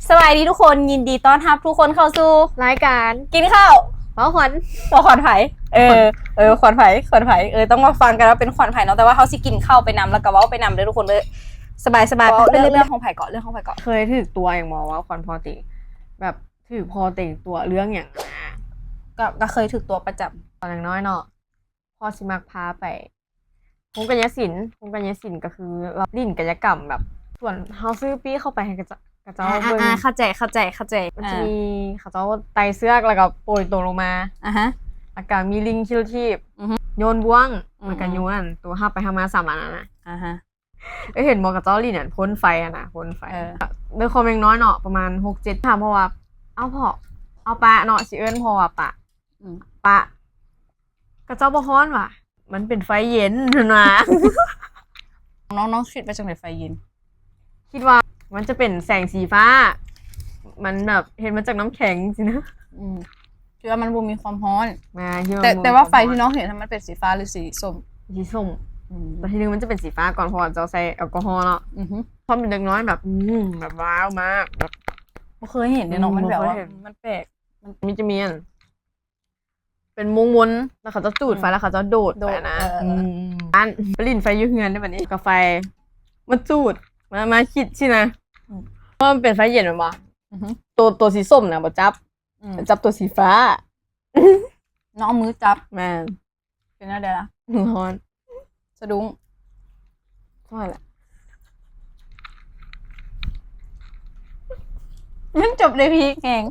สวัสดีทุกคนยินดีต้อนรับทุกคนเข้าสู่รายการกินข้าวเมาขวัญตัวขวัญไผ่ขวัญไผ่ต้องมาฟังกันว่าเป็นขวัญไผ่เนาะแต่ว่าเขาสิกินข้าวไปนำแล้วก็เว้าไปนำเลยทุกคนเลยสบายเป็นเรื่องของไผ่เกาะเรื่องของไผ่เกาะเคยถือตัวอย่างหมอว่าขวัญพอติแบบถือพอติตัวเรื่องอย่างก็เคยถึกตัวประจำตอนอย่างน้อยเนาะพอสิมักพาไปโฮงกัญญศิลป์ก็คือเราลิ้นกัญญกรรมแบบส่วนเฮาซื้อปี้เข้าไปให้กระเจ้าเบิ่งเข้าใจมันจะมีเขาเจ้าไตเสื้อกแล้วก็โปรยตัวลงมาอากาศมีลิงคิวทีบโยนบ้วงมันกันโยนตัวห้าไปห้ามา3อันนะเห็นหมอกระเจ้าลิ้นเนี่ยพ่นไฟนะพ่นไฟด้วยความยังน้อยเนาะประมาณ 6-7 ถามเพราะว่าเอาพอเอาปะเนาะสิเอิ้นพอว่าปะกระเจ้าบ่ฮ้อนว่ะมันเป็นไฟเย็นนะน้องคิดไปจังไหนไฟเย็นคิดว่ามันจะเป็นแสงสีฟ้ามันแบบเห็นมาจากน้ำแข็งสินะคิดว่ามันบ่มีความร้อนมาแต่ว่าไฟที่น้องเห็นมันเป็นสีฟ้าหรือสีส้มแต่ทีนึงมันจะเป็นสีฟ้าก่อนเพราะจะใส่แอลกอฮอล์เนาะพอเป็นเด็กน้อยแบบแบบว้าวมากแบบไม่เคยเห็นเนี่ยน้องมันแบบว่ามันแปลกมันจะมีเป็นม้วนแล้วเขาจะจูดไฟแล้วเขาจะโดดไปนะอันลิ้นไฟยุ่งเงินได้แบบนี้กับไฟมันจูดมาคิดสินะเพราะมันเป็นไฟเย็นมั้ยบ่ตัวสีส้มนะบ่จับตัวสีฟ้าน้องเอามือจับแม่เป็นอะไรล่ะร้อนสะดุ้งใช่แหละมันจบเลยพี่แข่ง